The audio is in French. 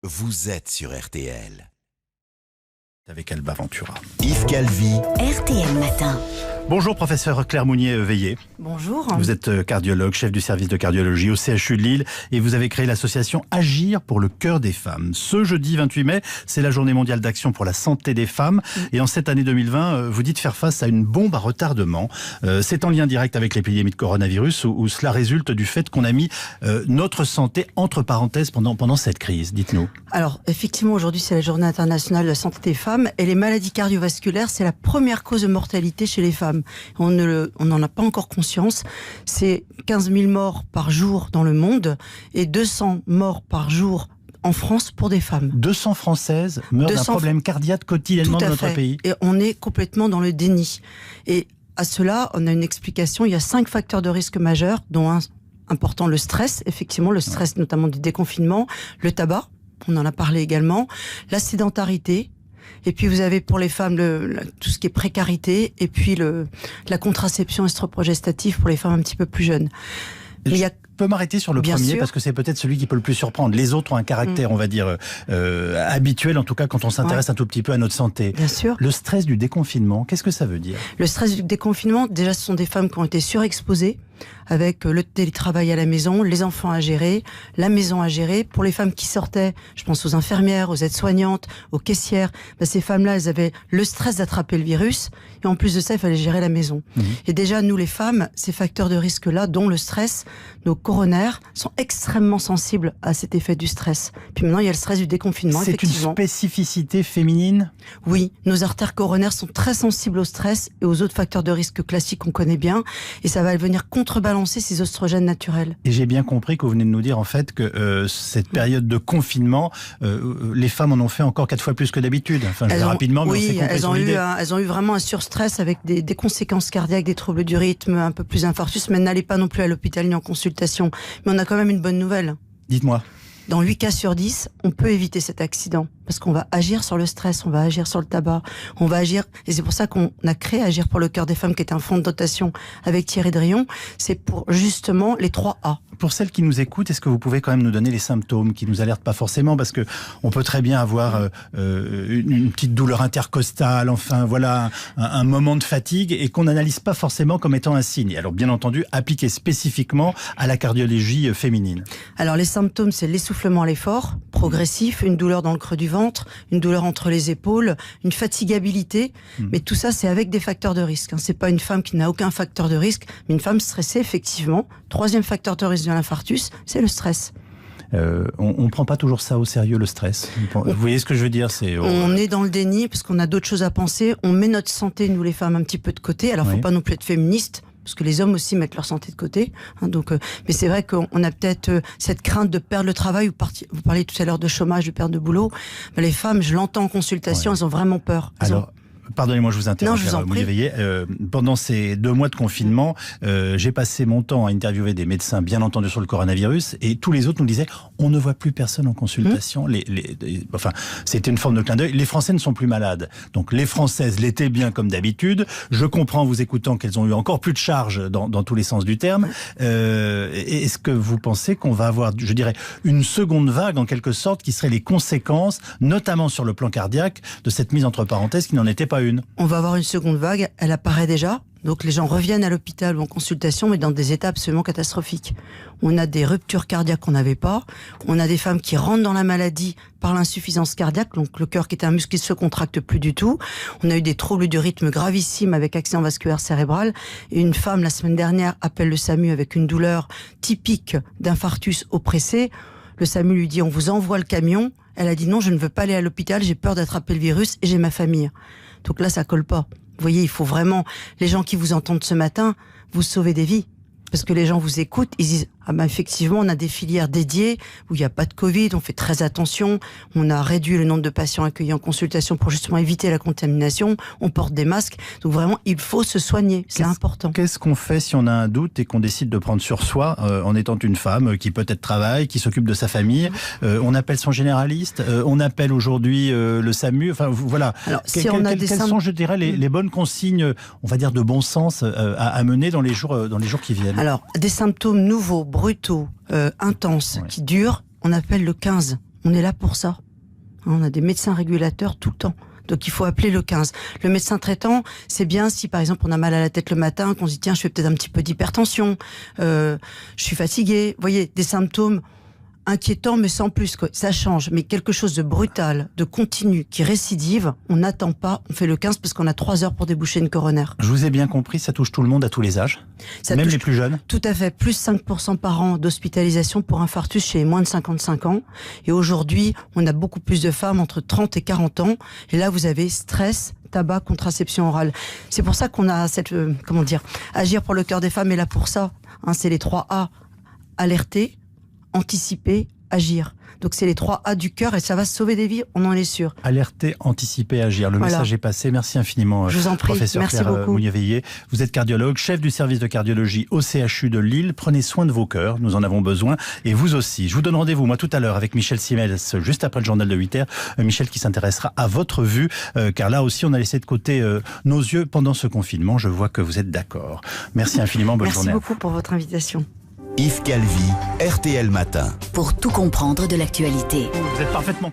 Vous êtes sur RTL. Avec Alba Ventura. Yves Calvi. RTL Matin. Bonjour professeur Claire Mounier-Veillé. Bonjour. Vous êtes cardiologue, chef du service de cardiologie au CHU de Lille et vous avez créé l'association Agir pour le cœur des femmes. Ce jeudi 28 mai, c'est la journée mondiale d'action pour la santé des femmes. Et en cette année 2020, vous dites faire face à une bombe à retardement. C'est en lien direct avec l'épidémie de coronavirus où cela résulte du fait qu'on a mis notre santé entre parenthèses pendant cette crise. Dites-nous. Alors effectivement, aujourd'hui c'est la journée internationale de la santé des femmes et les maladies cardiovasculaires, c'est la première cause de mortalité chez les femmes. On n'en a pas encore conscience. C'est 15 000 morts par jour dans le monde et 200 morts par jour en France pour des femmes. 200 Françaises meurent d'un problème cardiaque quotidiennement dans notre pays. Et on est complètement dans le déni. Et à cela, on a une explication. Il y a 5 facteurs de risque majeurs, dont un important, le stress, effectivement, le stress notamment du déconfinement, le tabac, on en a parlé également, la sédentarité. Et puis vous avez pour les femmes tout ce qui est précarité et puis la contraception estroprogestative pour les femmes un petit peu plus jeunes. Je peux m'arrêter sur le premier parce que c'est peut-être celui qui peut le plus surprendre. Les autres ont un caractère, on va dire, habituel, en tout cas quand on s'intéresse un tout petit peu à notre santé. Bien sûr. Le stress du déconfinement, qu'est-ce que ça veut dire? Le stress du déconfinement, déjà ce sont des femmes qui ont été surexposées avec le télétravail à la maison, les enfants à gérer, la maison à gérer. Pour les femmes qui sortaient, je pense aux infirmières, aux aides-soignantes, aux caissières, ces femmes-là, elles avaient le stress d'attraper le virus et en plus de ça, il fallait gérer la maison. Et déjà, nous les femmes, ces facteurs de risque-là, dont le stress, nos coronaires sont extrêmement sensibles à cet effet du stress. Puis maintenant, il y a le stress du déconfinement, effectivement. C'est une spécificité féminine? Oui, nos artères coronaires sont très sensibles au stress et aux autres facteurs de risque classiques qu'on connaît bien et ça va venir contrebalancer ces oestrogènes naturels. Et j'ai bien compris que vous venez de nous dire en fait que cette période de confinement, les femmes en ont fait encore 4 fois plus que d'habitude. Enfin, je vais rapidement, mais oui, on s'est compris elles ont eu vraiment un surstress avec des conséquences cardiaques, des troubles du rythme, un peu plus infarctus, mais n'allez pas non plus à l'hôpital ni en consultation. Mais on a quand même une bonne nouvelle. Dites-moi. Dans 8 cas sur 10, on peut éviter cet accident. Parce qu'on va agir sur le stress, on va agir sur le tabac, on va agir... Et c'est pour ça qu'on a créé Agir pour le cœur des femmes, qui est un fonds de dotation avec Thierry Drion. C'est pour justement les 3 A. Pour celles qui nous écoutent, est-ce que vous pouvez quand même nous donner les symptômes qui nous alertent pas forcément? Parce que on peut très bien avoir une petite douleur intercostale, enfin voilà, un moment de fatigue et qu'on n'analyse pas forcément comme étant un signe. Alors bien entendu, appliqué spécifiquement à la cardiologie féminine. Alors les symptômes, c'est l'essoufflement à l'effort progressif, une douleur dans le creux du ventre, une douleur entre les épaules, une fatigabilité. Mais tout ça, c'est avec des facteurs de risque. C'est pas une femme qui n'a aucun facteur de risque, mais une femme stressée, effectivement. 3e facteur de risque de l'infarctus, c'est le stress. On ne prend pas toujours ça au sérieux, le stress. Vous voyez ce que je veux dire? On est dans le déni parce qu'on a d'autres choses à penser. On met notre santé, nous les femmes, un petit peu de côté. Alors, il ne faut pas non plus être féministe, parce que les hommes aussi mettent leur santé de côté. Mais c'est vrai qu'on a peut-être cette crainte de perdre le travail. Vous parliez tout à l'heure de chômage, de perte de boulot. Les femmes, je l'entends en consultation, elles ont vraiment peur. Pardonnez-moi, je vous interromps, Mounier-Veillé. Pendant ces 2 mois de confinement, j'ai passé mon temps à interviewer des médecins, bien entendu, sur le coronavirus, et tous les autres nous disaient on ne voit plus personne en consultation. Enfin, c'était une forme de clin d'œil. Les Français ne sont plus malades. Donc les Françaises l'étaient bien comme d'habitude. Je comprends, vous écoutant, qu'elles ont eu encore plus de charges dans tous les sens du terme. Est-ce que vous pensez qu'on va avoir, je dirais, une seconde vague, en quelque sorte, qui serait les conséquences, notamment sur le plan cardiaque, de cette mise entre parenthèses qui n'en était pas une? On va avoir une seconde vague, elle apparaît déjà. Donc les gens reviennent à l'hôpital ou en consultation, mais dans des états absolument catastrophiques. On a des ruptures cardiaques qu'on n'avait pas. On a des femmes qui rentrent dans la maladie par l'insuffisance cardiaque, donc le cœur qui est un muscle qui ne se contracte plus du tout. On a eu des troubles du rythme gravissimes avec accident vasculaire cérébral. Et une femme, la semaine dernière, appelle le SAMU avec une douleur typique d'infarctus oppressé. Le SAMU lui dit « on vous envoie le camion ». Elle a dit « non, je ne veux pas aller à l'hôpital, j'ai peur d'attraper le virus et j'ai ma famille ». Donc là, ça colle pas. Vous voyez, il faut vraiment... Les gens qui vous entendent ce matin, vous sauvez des vies. Parce que les gens vous écoutent, ils disent « Ah ben effectivement, on a des filières dédiées où il n'y a pas de Covid, on fait très attention, on a réduit le nombre de patients accueillis en consultation pour justement éviter la contamination, on porte des masques. » Donc vraiment, il faut se soigner, c'est important. Qu'est-ce qu'on fait si on a un doute et qu'on décide de prendre sur soi, en étant une femme qui peut-être travaille, qui s'occupe de sa famille? On appelle son généraliste, on appelle aujourd'hui le SAMU, enfin voilà. Alors, quelles sont, je dirais, les bonnes consignes, on va dire de bon sens, à mener dans les jours qui viennent? Alors, des symptômes nouveaux, brutaux, intenses, qui durent, on appelle le 15. On est là pour ça. On a des médecins régulateurs tout le temps. Donc il faut appeler le 15. Le médecin traitant, c'est bien si par exemple on a mal à la tête le matin, qu'on se dit tiens, je fais peut-être un petit peu d'hypertension, je suis fatigué. Vous voyez, des symptômes inquiétants mais sans plus, quoi. Ça change. Mais quelque chose de brutal, de continu, qui récidive, on n'attend pas, on fait le 15 parce qu'on a 3 heures pour déboucher une coronaire. Je vous ai bien compris, ça touche tout le monde à tous les âges, même les plus jeunes. Tout à fait, plus 5% par an d'hospitalisation pour infarctus chez les moins de 55 ans. Et aujourd'hui, on a beaucoup plus de femmes entre 30 et 40 ans. Et là, vous avez stress, tabac, contraception orale. C'est pour ça qu'on a cette, agir pour le cœur des femmes est là pour ça. C'est les 3 A. Alerter, anticiper, agir. Donc c'est les 3 A du cœur et ça va sauver des vies, on en est sûr. Alerter, anticiper, agir. Le message est passé. Merci infiniment, je vous en prie. Professeur Merci Claire beaucoup. Mounier-Veillé. Vous êtes cardiologue, chef du service de cardiologie au CHU de Lille. Prenez soin de vos cœurs, nous en avons besoin. Et vous aussi. Je vous donne rendez-vous, moi, tout à l'heure avec Michel Simels, juste après le journal de 8h. Michel qui s'intéressera à votre vue, car là aussi, on a laissé de côté nos yeux pendant ce confinement. Je vois que vous êtes d'accord. Merci infiniment, bonne journée. Merci beaucoup pour votre invitation. Yves Calvi, RTL Matin. Pour tout comprendre de l'actualité. Vous êtes parfaitement